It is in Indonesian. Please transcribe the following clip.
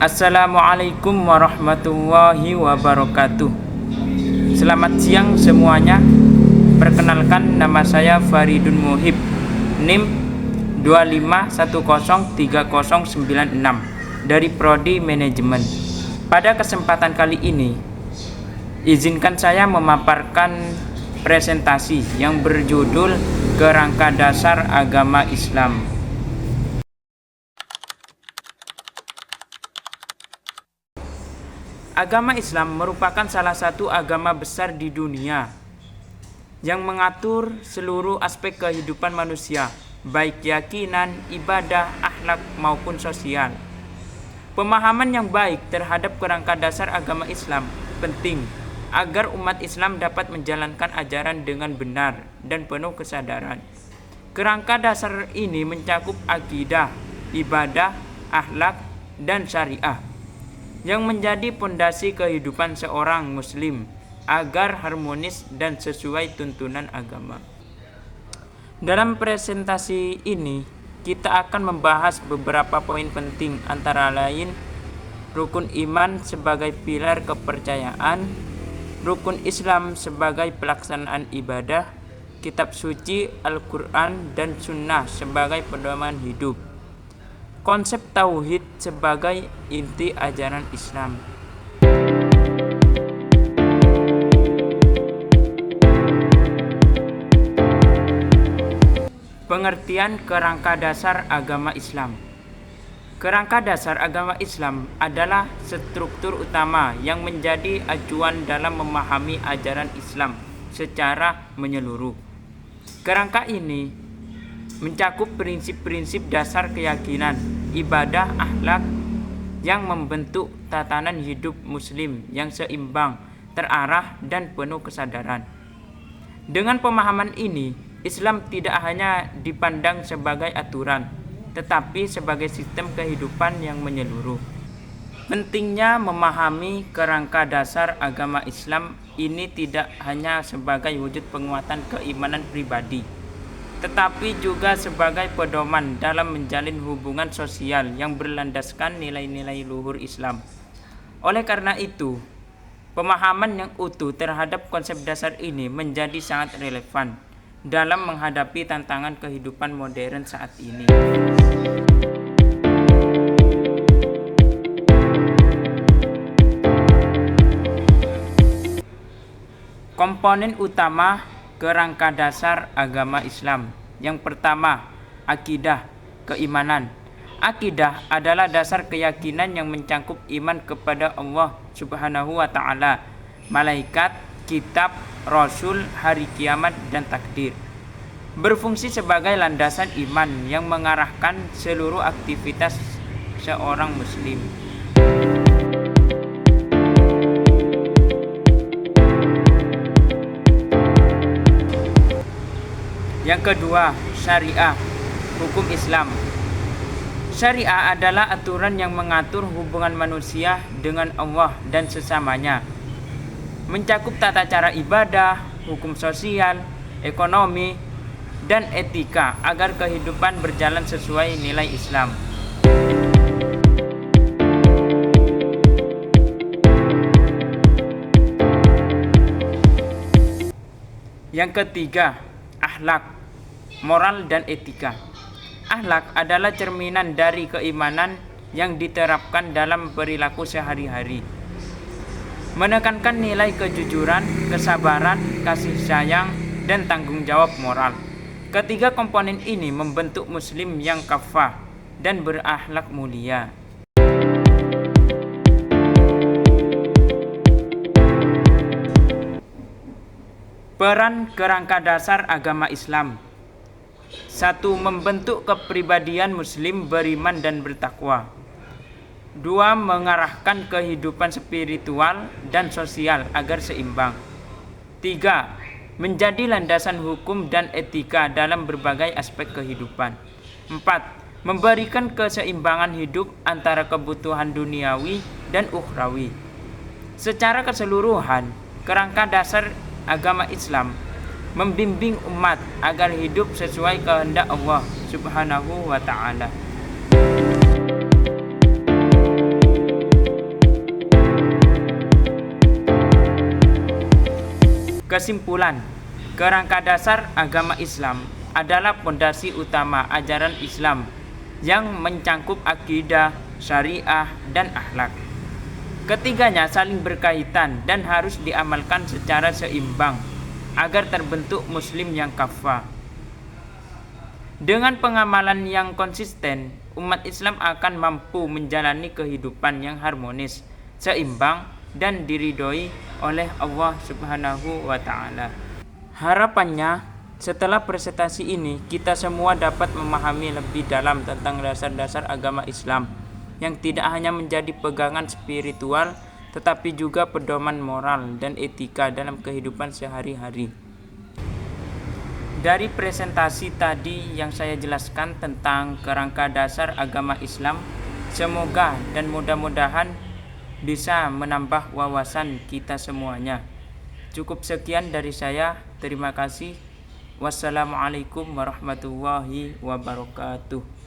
Assalamualaikum warahmatullahi wabarakatuh. Selamat siang semuanya. Perkenalkan, nama saya Faridun Muhib, NIM 2510309 dari Prodi Manajemen. Pada kesempatan kali ini, izinkan saya memaparkan presentasi yang berjudul Kerangka Dasar Agama Islam. Agama Islam merupakan salah satu agama besar di dunia yang mengatur seluruh aspek kehidupan manusia, baik keyakinan, ibadah, akhlak maupun sosial. Pemahaman yang baik terhadap kerangka dasar agama Islam penting agar umat Islam dapat menjalankan ajaran dengan benar dan penuh kesadaran. Kerangka dasar ini mencakup akidah, ibadah, akhlak, dan syariah yang menjadi pondasi kehidupan seorang muslim agar harmonis dan sesuai tuntunan agama. Dalam presentasi ini, kita akan membahas beberapa poin penting, antara lain rukun iman sebagai pilar kepercayaan, rukun Islam sebagai pelaksanaan ibadah, kitab suci Al-Quran dan Sunnah sebagai pedoman hidup, konsep tauhid sebagai inti ajaran Islam. Pengertian kerangka dasar agama Islam. Kerangka dasar agama Islam adalah struktur utama yang menjadi acuan dalam memahami ajaran Islam secara menyeluruh. Kerangka ini mencakup prinsip-prinsip dasar keyakinan, ibadah, akhlak yang membentuk tatanan hidup muslim yang seimbang, terarah, dan penuh kesadaran. Dengan pemahaman ini, Islam tidak hanya dipandang sebagai aturan, tetapi sebagai sistem kehidupan yang menyeluruh. Pentingnya memahami kerangka dasar agama Islam ini tidak hanya sebagai wujud penguatan keimanan pribadi, tetapi juga sebagai pedoman dalam menjalin hubungan sosial yang berlandaskan nilai-nilai luhur Islam. Oleh karena itu, pemahaman yang utuh terhadap konsep dasar ini menjadi sangat relevan dalam menghadapi tantangan kehidupan modern saat ini. Komponen utama kerangka dasar agama Islam. Yang pertama, akidah, keimanan. Akidah adalah dasar keyakinan yang mencakup iman kepada Allah Subhanahu wa Ta'ala, malaikat, kitab, rasul, hari kiamat, dan takdir. Berfungsi sebagai landasan iman yang mengarahkan seluruh aktivitas seorang muslim. Yang kedua, syariah, hukum Islam. Syariah adalah aturan yang mengatur hubungan manusia dengan Allah dan sesamanya, mencakup tata cara ibadah, hukum sosial, ekonomi, dan etika agar kehidupan berjalan sesuai nilai Islam. Yang ketiga, akhlak, moral dan etika. Akhlak adalah cerminan dari keimanan yang diterapkan dalam perilaku sehari-hari, menekankan nilai kejujuran, kesabaran, kasih sayang, dan tanggung jawab moral. Ketiga komponen ini membentuk muslim yang kafah dan berakhlak mulia. Peran kerangka dasar agama Islam. 1. Membentuk kepribadian muslim beriman dan bertakwa. 2. Mengarahkan kehidupan spiritual dan sosial agar seimbang. 3. Menjadi landasan hukum dan etika dalam berbagai aspek kehidupan. 4. Memberikan keseimbangan hidup antara kebutuhan duniawi dan ukhrawi. Secara keseluruhan, kerangka dasar agama Islam membimbing umat agar hidup sesuai kehendak Allah Subhanahu wa Ta'ala. Kesimpulan, kerangka dasar agama Islam adalah fondasi utama ajaran Islam yang mencangkup akidah, syariah, dan akhlak. Ketiganya saling berkaitan dan harus diamalkan secara seimbang agar terbentuk muslim yang kafah. Dengan pengamalan yang konsisten, umat Islam akan mampu menjalani kehidupan yang harmonis, seimbang, dan diridhoi oleh Allah Subhanahu wa Ta'ala. Harapannya, setelah presentasi ini, kita semua dapat memahami lebih dalam tentang dasar-dasar agama Islam yang tidak hanya menjadi pegangan spiritual, tetapi juga pedoman moral dan etika dalam kehidupan sehari-hari. Dari presentasi tadi yang saya jelaskan tentang kerangka dasar agama Islam, semoga dan mudah-mudahan bisa menambah wawasan kita semuanya. Cukup sekian dari saya. Terima kasih. Wassalamualaikum warahmatullahi wabarakatuh.